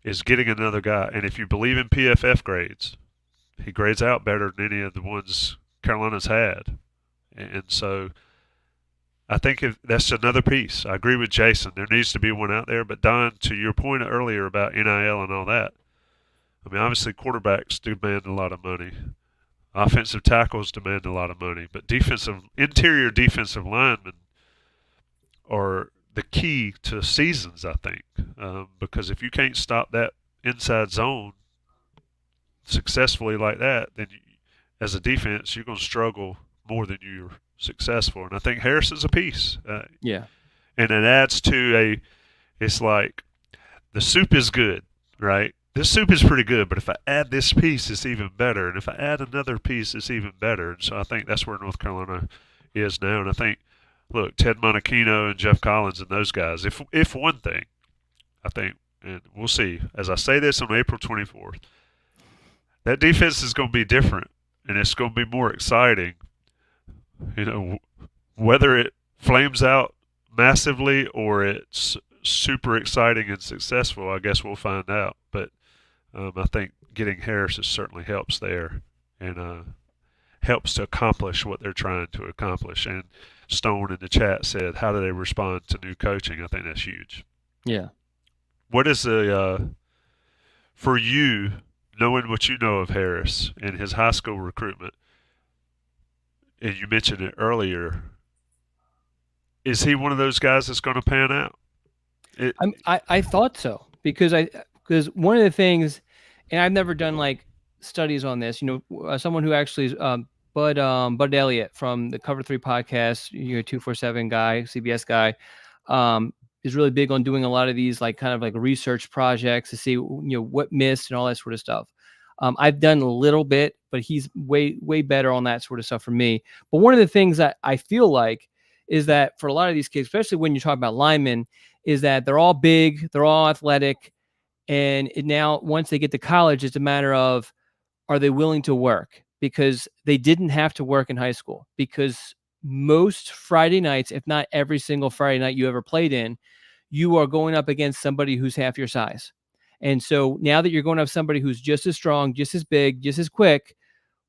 is getting another guy. And if you believe in PFF grades, he grades out better than any of the ones Carolina's had. And so I think that's another piece. I agree with Jason. There needs to be one out there. But Don, to your point earlier about NIL and all that, I mean, obviously quarterbacks demand a lot of money. Offensive tackles demand a lot of money, but interior defensive linemen are the key to seasons, I think, because if you can't stop that inside zone successfully like that, then as a defense, you're going to struggle more than you're successful. And I think Harris is a piece. Yeah. And it adds to it's like the soup is good, right? This soup is pretty good, but if I add this piece, it's even better. And if I add another piece, it's even better. And so I think that's where North Carolina is now. And I think, look, Ted Monachino and Jeff Collins and those guys, if one thing, I think, and we'll see, as I say this on April 24th, that defense is going to be different, and it's going to be more exciting. You know, whether it flames out massively or it's super exciting and successful, I guess we'll find out. But I think getting Harris certainly helps there and helps to accomplish what they're trying to accomplish. And Stone in the chat said, how do they respond to new coaching? I think that's huge. Yeah. What is for you, knowing what you know of Harris and his high school recruitment, and you mentioned it earlier, is he one of those guys that's going to pan out? I thought so because one of the things, and I've never done like studies on this. You know, someone who actually is Bud Elliott from the Cover 3 podcast, 247 guy, CBS guy, is really big on doing a lot of these like kind of like research projects to see what missed and all that sort of stuff. I've done a little bit, but he's way better on that sort of stuff for me. But one of the things that I feel like is that for a lot of these kids, especially when you talk about linemen, is that they're all big, they're all athletic, and now once they get to college, it's a matter of, are they willing to work? Because they didn't have to work in high school, because most Friday nights, if not every single Friday night you ever played in, you are going up against somebody who's half your size. And so now that you're going to have somebody who's just as strong, just as big, just as quick,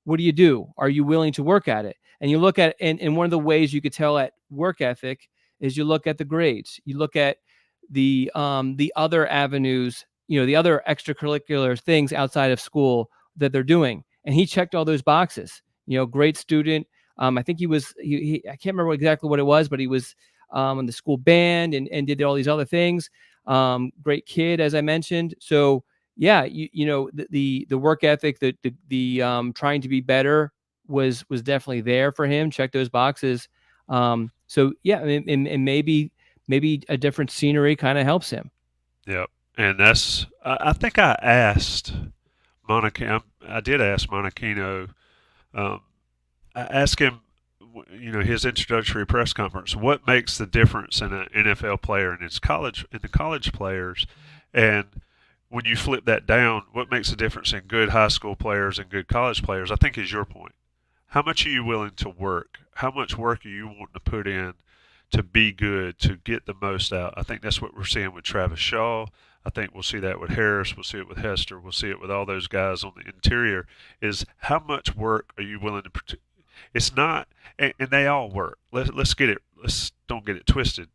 what do? Are you willing to work at it? And you look at, and one of the ways you could tell at work ethic is you look at the grades. You look at the other avenues, the other extracurricular things outside of school that they're doing. And he checked all those boxes. Great student. I think he I can't remember exactly what it was, but he was in the school band and did all these other things. Great kid, as I mentioned. So yeah, the work ethic, the trying to be better was definitely there for him. Check those boxes. So yeah, and maybe a different scenery kind of helps him. Yep. And I think I asked Monachino, I did ask Monachino, I asked him, his introductory press conference, what makes the difference in an NFL player and the college players? And when you flip that down, what makes the difference in good high school players and good college players, I think is your point. How much are you willing to work? How much work are you wanting to put in to be good, to get the most out? I think that's what we're seeing with Travis Shaw. I think we'll see that with Harris. We'll see it with Hester. We'll see it with all those guys on the interior, is how much work are you willing to It's not, and they all work. Let's don't get it twisted.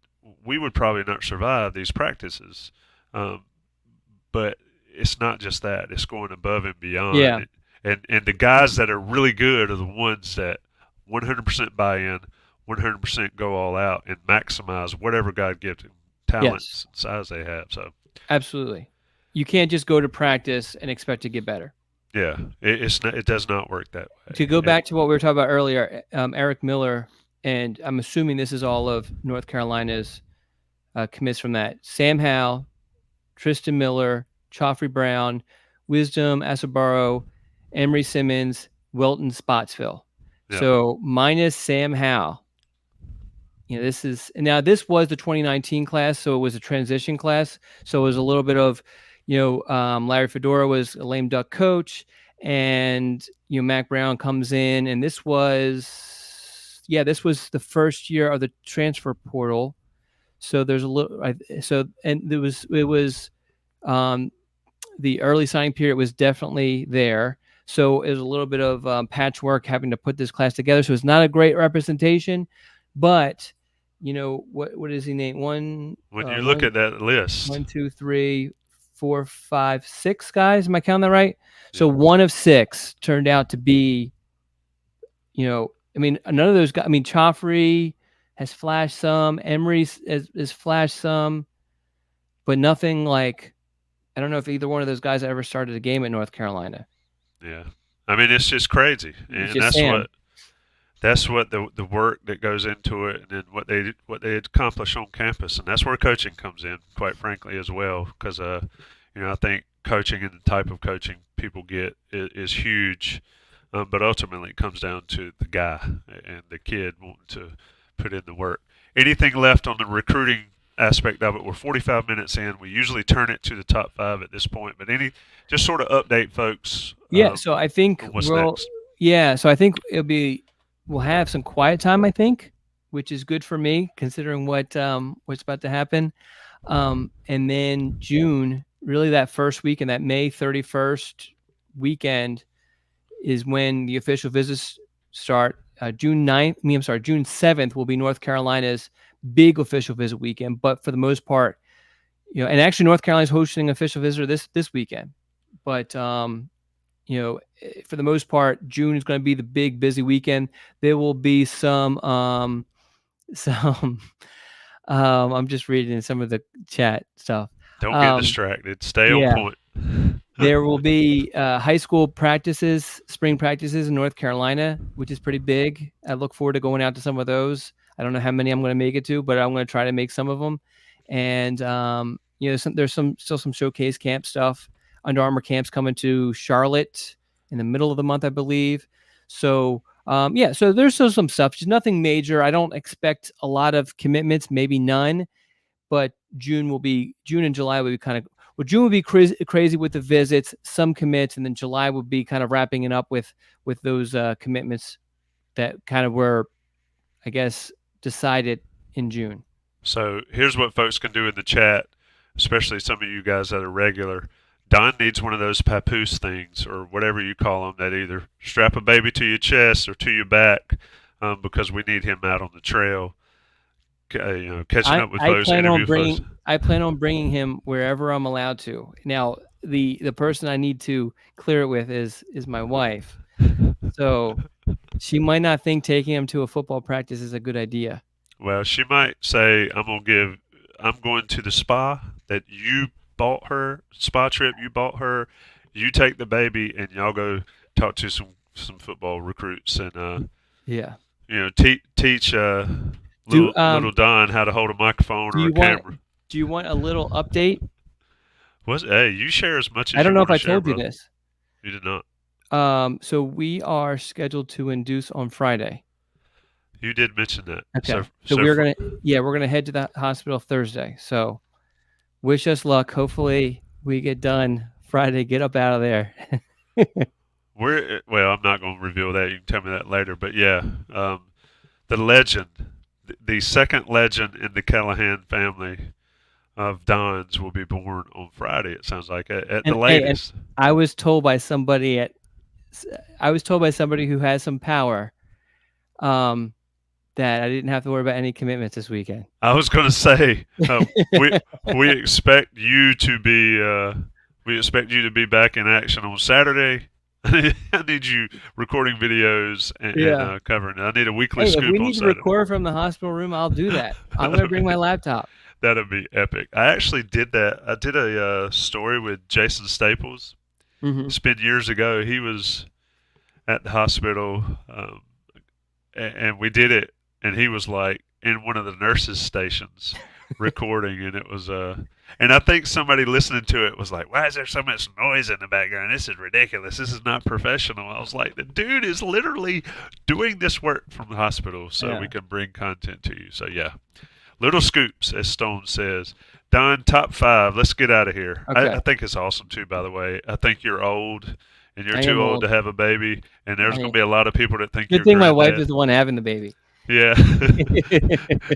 We would probably not survive these practices, but it's not just that. It's going above and beyond. Yeah. And the guys that are really good are the ones that 100% buy in, 100% go all out, and maximize whatever God gives them, talents and size they have. So absolutely, you can't just go to practice and expect to get better. Yeah, it does not work that way. To go back to what we were talking about earlier, Eric Miller, and I'm assuming this is all of North Carolina's commits from that. Sam Howell, Tristan Miller, Joffrey Brown, Wisdom, Asabaro, Emery Simmons, Wilton, Spotsville. Yep. So minus Sam Howell. This was the 2019 class, so it was a transition class. So it was a little bit of, Larry Fedora was a lame duck coach, and Mack Brown comes in, and this was this was the first year of the transfer portal. So there's a little, and it was, um, the early signing period was definitely there. So it was a little bit of patchwork having to put this class together. So it's not a great representation, but what is he named? When you look at that list, 1, 2, 3, 4, 5, 6 guys. Am I counting that right? So Yeah. one of 6 turned out to be, none of those guys. Choffrey has flashed some. Emery has flashed some, but nothing like. I don't know if either one of those guys ever started a game at North Carolina. Yeah, it's just crazy, and that's what the work that goes into it, and then what they accomplish on campus, and that's where coaching comes in, quite frankly, as well. Because I think coaching and the type of coaching people get is huge, but ultimately it comes down to the guy and the kid wanting to put in the work. Anything left on the recruiting aspect of it? We're 45 minutes in. We usually turn it to the top 5 at this point, but just sort of update folks. Yeah, so I think what's next? Yeah, so I think we'll have some quiet time, I think, which is good for me considering what's about to happen. And then June, really that first week, and that May 31st weekend is when the official visits start. June 7th will be North Carolina's big official visit weekend, but for the most part, and actually North Carolina's hosting an official visitor this weekend, but for the most part, June is going to be the big busy weekend. There will be some I'm just reading some of the chat stuff. Don't get distracted. Stay on point. There will be high school practices, spring practices in North Carolina, which is pretty big. I look forward to going out to some of those. I don't know how many I'm going to make it to, but I'm going to try to make some of them. And there's still some showcase camp stuff. Under Armour camps coming to Charlotte in the middle of the month, I believe. So so there's still some stuff. Just nothing major. I don't expect a lot of commitments, maybe none. But June and July will be kind of. Well, June will be crazy with the visits, some commits, and then July will be kind of wrapping it up with those commitments that kind of were, I guess, decided in June. So here's what folks can do in the chat, especially some of you guys that are regular. Don needs one of those papoose things, or whatever you call them, that either strap a baby to your chest or to your back, because we need him out on the trail, catching up with folks, interviewing folks. I plan on bringing him wherever I'm allowed to. Now, the person I need to clear it with is my wife. So she might not think taking him to a football practice is a good idea. Well, she might say, I'm going to the spa that you bought her, spa trip you bought her. You take the baby and y'all go talk to some football recruits and teach little Don how to hold a microphone or a camera. Do you want a little update? Hey, you share as much as I don't know if I told you this. You did not. So we are scheduled to induce on Friday. You did mention that. Okay. So we're gonna head to the hospital Thursday. So wish us luck. Hopefully we get done Friday. Get up out of there. I'm not going to reveal that. You can tell me that later. But yeah, the legend, the second legend in the Callahan family of Dons will be born on Friday. It sounds like at the latest. And I was told by somebody who has some power, that I didn't have to worry about any commitments this weekend. I was going to say we expect you to be back in action on Saturday. I need you recording videos and covering it. I need a weekly scoop on Saturday. If we need to record from the hospital room, I'll do that. I'm going to bring my laptop. That'd be epic. I actually did that. I did a story with Jason Staples. Mm-hmm. It's been years ago. He was at the hospital, and we did it. And he was like in one of the nurses' stations recording, and it was and I think somebody listening to it was like, "Why is there so much noise in the background? This is ridiculous. This is not professional." I was like, "The dude is literally doing this work from the hospital, so we can bring content to you." So yeah, little scoops, as Stone says. Don, top 5. Let's get out of here. Okay. I think it's awesome too. By the way, I think you're old. And you're too old to have a baby, and there's going to be a lot of people that think you're good thing my wife is the one having the baby. Yeah.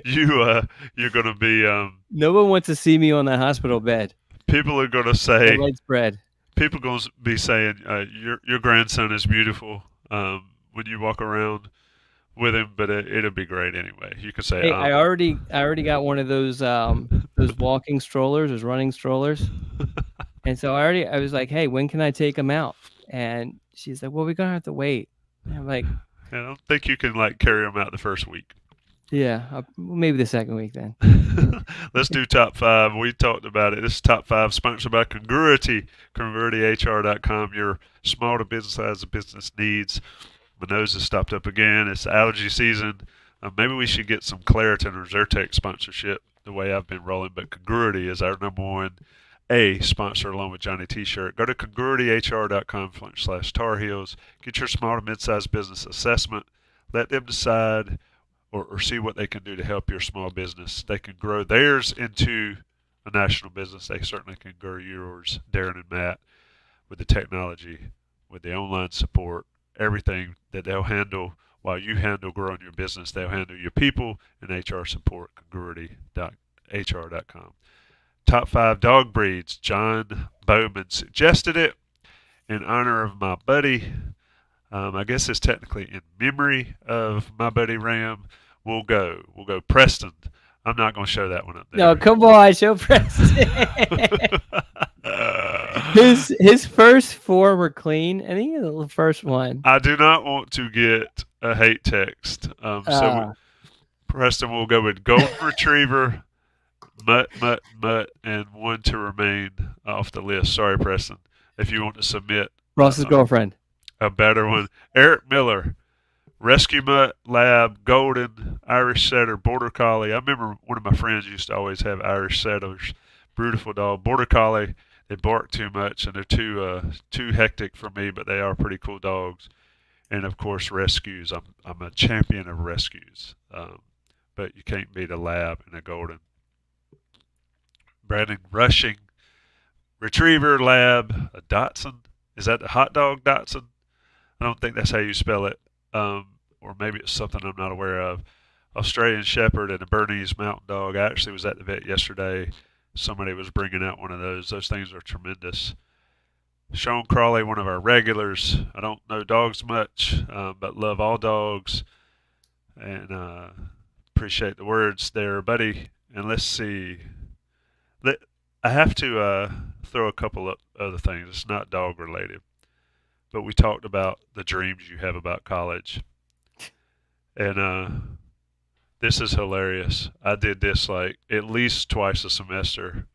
You're gonna be No one wants to see me on the hospital bed. people are gonna The say legs spread. people gonna be saying your grandson is beautiful when you walk around with him, but it'll be great anyway. You could say Hey, I already got one of those walking strollers, those running strollers. And so I was like, "Hey, when can I take him out?" And she's like, "Well, we're gonna have to wait." And I'm like, I don't think you can like carry them out the first week. "Yeah, well, maybe the second week then." Let's do top five. We talked about it. This is top five sponsored by Congruity, congruityhr.com. Your small to business size of business needs. My nose has stopped up again. It's allergy season. Maybe we should get some Claritin or Zyrtec sponsorship the way I've been rolling. But Congruity is our number one A sponsor along with Johnny T-shirt. Go to congruityhr.com/Tar Heels. Get your small to mid-sized business assessment. Let them decide or see what they can do to help your small business. They can grow theirs into a national business. They certainly can grow yours, Darren and Matt, with the technology, with the online support, everything that they'll handle while you handle growing your business. They'll handle your people and HR support, congruity.hr.com. Top five dog breeds. John Bowman suggested it in honor of my buddy. I guess it's technically in memory of my buddy Ram. We'll go Preston. I'm not going to show that one up No, there. come on, show Preston. His first four were clean. I think the first one. I do not want to get a hate text. Preston will go with Golden Retriever, Mutt, Mutt, Mutt, and one to remain off the list. Sorry, Preston. If you want to submit Ross's girlfriend. a better one, Eric Miller, Rescue Mutt, Lab, Golden, Irish Setter, Border Collie. I remember one of my friends used to always have Irish Setters. Beautiful dog. Border Collie, they bark too much and they're too hectic for me, but they are pretty cool dogs. And of course, rescues. I'm a champion of rescues, but you can't beat a Lab and a Golden. Brandon Rushing, Retriever, Lab, a Dotson. Is that the hot dog Dotson? I don't think that's how you spell it. Or maybe it's something I'm not aware of. Australian Shepherd and a Bernese Mountain Dog. I actually was at the vet yesterday. Somebody was bringing out one of those. Those things are tremendous. Sean Crawley, one of our regulars. I don't know dogs much, but love all dogs. And appreciate the words there, buddy. And let's see. I have to throw a couple of other things. It's not dog related. But we talked about the dreams you have about college. And this is hilarious. I did this like at least twice a semester,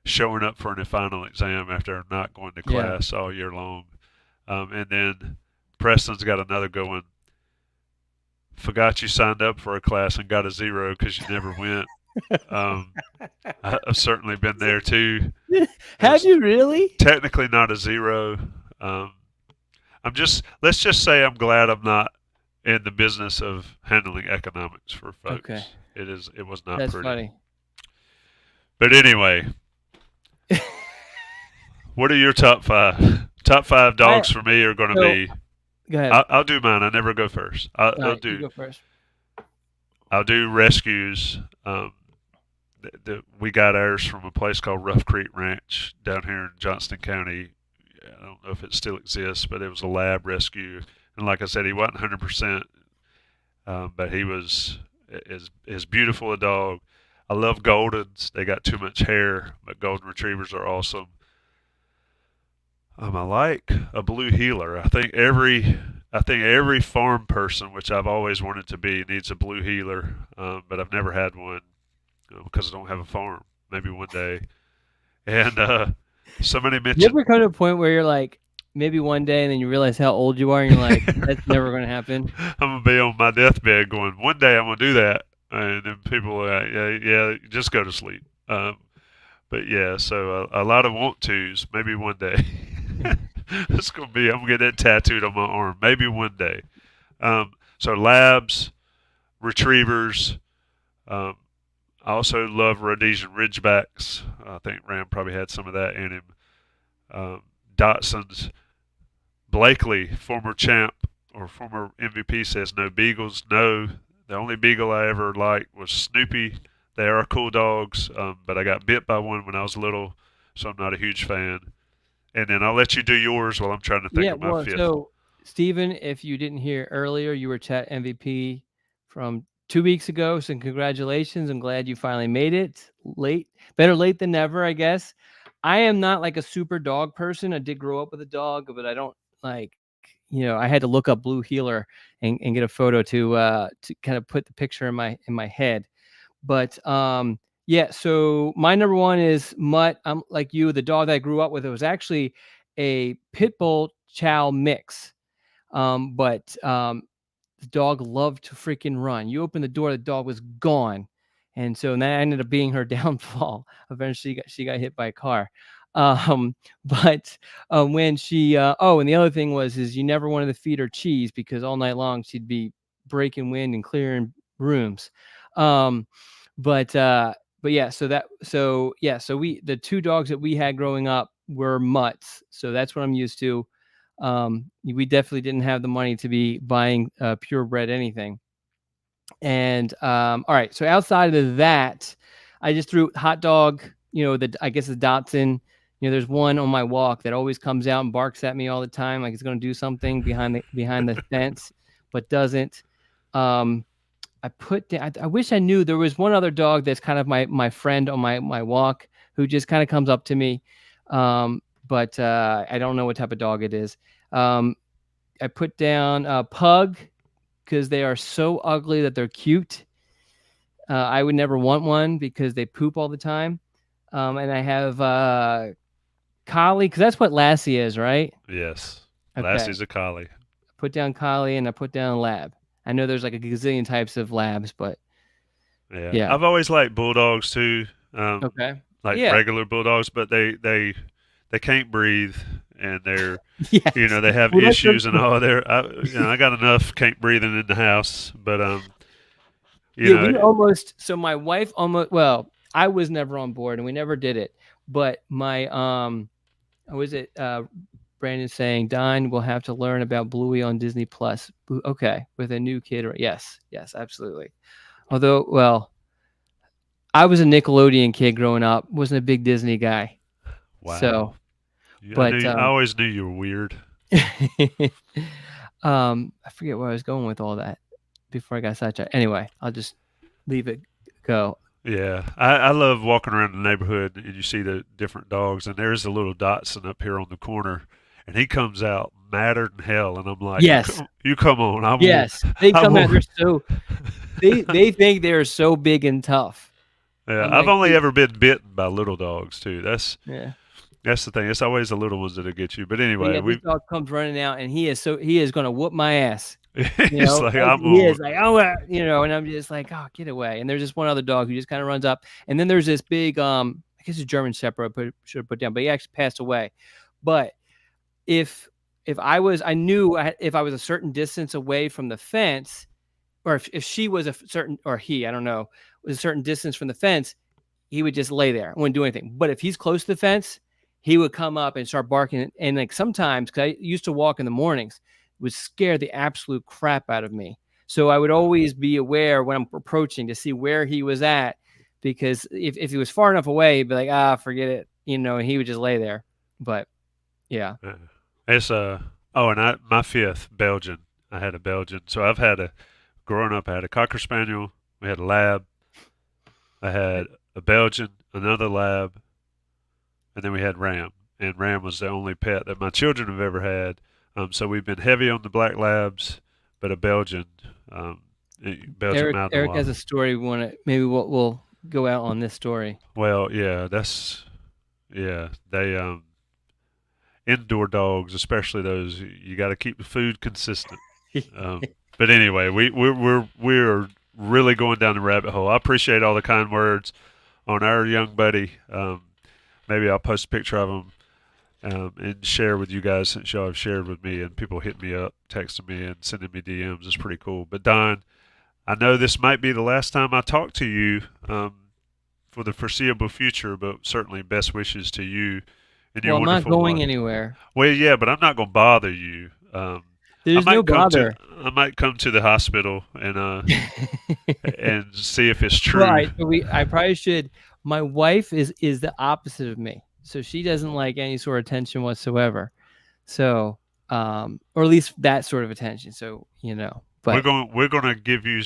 showing up for a final exam after not going to class all year long. And then Preston's got another good one. Forgot you signed up for a class and got a 0 because you never went. I've certainly been there too. Have you really? Technically not a 0. Let's just say I'm glad I'm not in the business of handling economics for folks. Okay. It was not That's pretty. funny. But anyway, what are your top five? Top five dogs for me are going to be. Go ahead. I'll do mine. I never go first. I'll do. You go first. I'll do rescues. We got ours from a place called Rough Creek Ranch down here in Johnston County. I don't know if it still exists, but it was a lab rescue. And like I said, he wasn't 100%, but he was as beautiful a dog. I love Goldens. They got too much hair, but Golden Retrievers are awesome. I like a blue heeler. I think every farm person, which I've always wanted to be, needs a blue heeler, but I've never had one because I don't have a farm. Maybe one day. And somebody mentioned. You ever come to a point where you're like, maybe one day, and then you realize how old you are, and you're like, that's never going to happen? I'm going to be on my deathbed going, one day I'm going to do that. And then people are like, yeah, just go to sleep. But yeah, so a lot of want tos. Maybe one day. It's going to be, I'm going to get that tattooed on my arm. Maybe one day. So labs, retrievers. I also love Rhodesian Ridgebacks. I think Ram probably had some of that in him. Dachshunds. Blakely, former champ or former MVP, says no beagles. No, The only beagle I ever liked was Snoopy. They are cool dogs, but I got bit by one when I was little, so I'm not a huge fan. And then I'll let you do yours while I'm trying to think Yeah, of my well, fifth. so Stephen, if you didn't hear earlier, you were chat MVP from 2 weeks ago. So congratulations. I'm glad you finally made it. Late, better late than never, I guess. I am not like a super dog person. I did grow up with a dog, but I don't like, I had to look up Blue Heeler and get a photo to kind of put the picture in my head. But yeah, so my number one is Mutt. I'm like you, the dog that I grew up with. It was actually a pit bull chow mix. But the dog loved to freaking run. You open the door, the dog was gone. And so that ended up being her downfall. Eventually she got hit by a car. Um, but when she and the other thing is you never wanted to feed her cheese because all night long she'd be breaking wind and clearing rooms. Um, but yeah, so we the two dogs that we had growing up were mutts. So that's what I'm used to. We definitely didn't have the money to be buying purebred anything. And all right, so outside of that, I just threw hot dog. I guess the Dotson. There's one on my walk that always comes out and barks at me all the time, like it's going to do something behind the fence, but doesn't. I put down. I wish I knew there was one other dog that's kind of my friend on my walk who just kind of comes up to me, but I don't know what type of dog it is. I put down a pug because they are so ugly that they're cute. I would never want one because they poop all the time. And I have collie because that's what Lassie is, right? Yes, Okay. Lassie's a collie. I put down collie and I put down lab. I know there's like a gazillion types of labs, but Yeah, yeah. I've always liked bulldogs too, Okay. like Yeah. regular bulldogs, but they can't breathe and Yes. they have Well, issues and all. I got enough can't breathing in the house, but you yeah, know, we almost. So my wife almost. Well, I was never on board, and we never did it. But my was it Brandon saying Don will have to learn about Bluey on Disney Plus? Okay, with a new kid. Yes, yes, absolutely. Although, well, I was a Nickelodeon kid growing up. Wasn't a big Disney guy. wow. So, but I always knew you were weird. I forget where I was going with all that before I got sidetracked. Anyway, I'll just leave it go. Yeah, I love walking around the neighborhood and you see the different dogs, and there's a little Dotson up here on the corner, and he comes out madder than hell, and I'm like, Yes, you come on, yes, they I come out. will. They're so they think they're so big and tough. Yeah, I'm I've like, only ever been bitten by little dogs too. yeah. That's the thing. It's always the little ones that'll get you. But But anyway, yeah, this dog comes running out, and he is gonna whoop my ass. it's like Like I'm he on. is like, and I'm just like, oh, get away. And there's just one other dog who just kind of runs up, and then there's this big, I guess a German Shepherd should have put down, but he actually passed away. But if I knew if I was a certain distance away from the fence, or if she was a certain, or he, I don't know, was a certain distance from the fence, he would just lay there, wouldn't do anything. But if he's close to the fence, he would come up and start barking. And like sometimes, because I used to walk in the mornings, it would scare the absolute crap out of me. So I would always be aware when I'm approaching to see where he was at, because if he was far enough away, he'd be like, forget it, and he would just lay there. But yeah. It's and my fifth Belgian. I had a Belgian. So growing up. I had a Cocker Spaniel. We had a Lab. I had a Belgian, another Lab, and then we had Ram. And Ram was the only pet that my children have ever had. So we've been heavy on the Black Labs, but a Belgian, um, Belgian Eric has Malinois. a story. We want to maybe we'll go out on this story. Well, yeah, they indoor dogs, especially those, you got to keep the food consistent. But anyway, we're really going down the rabbit hole. I appreciate all the kind words on our young buddy. Maybe I'll post a picture of him and share with you guys since y'all have shared with me and people hit me up, texting me, and sending me DMs. It's pretty cool. But Don, I know this might be the last time I talk to you for the foreseeable future, but certainly best wishes to you and your Well, I'm not wonderful going wife. anywhere. Well, yeah, but I'm not going to bother you. I There's no might come to bother. I might come to the hospital and see if it's true. Right. So I probably should. My wife is the opposite of me. So she doesn't like any sort of attention whatsoever. So, or at least that sort of attention. So, but We're gonna give you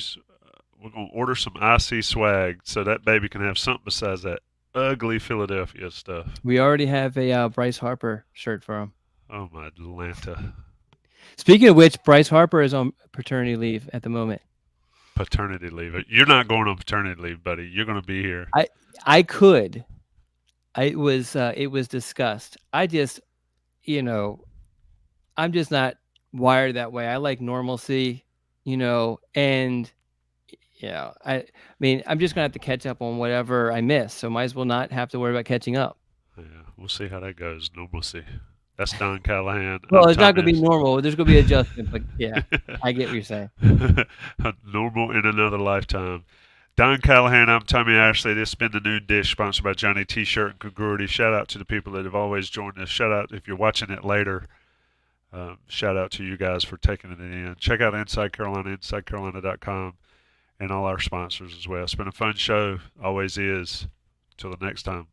we're gonna order some IC swag so that baby can have something besides that ugly Philadelphia stuff. we already have a Bryce Harper shirt for him. Oh my Atlanta. Speaking of which, Bryce Harper is on paternity leave at the moment. Paternity leave. You're not going on paternity leave, buddy. You're gonna be here. I could. It was discussed. I just, I'm just not wired that way. I like normalcy, and I mean, I'm just gonna have to catch up on whatever I miss. So might as well not have to worry about catching up. Yeah, we'll see how that goes. Normalcy. That's Don Callahan. Well, I'm it's not gonna Tommy be normal. There's gonna be adjustment, but yeah, I get what you're saying. Normal in another lifetime. Don Callahan, I'm Tommy Ashley. This has been the New Dish, sponsored by Johnny T-Shirt and Congruity. Shout out to the people that have always joined us. Shout out if you're watching it later. Shout out to you guys for taking it in. Check out Inside Carolina, InsideCarolina.com, and all our sponsors as well. It's been a fun show. Always is. Till the next time.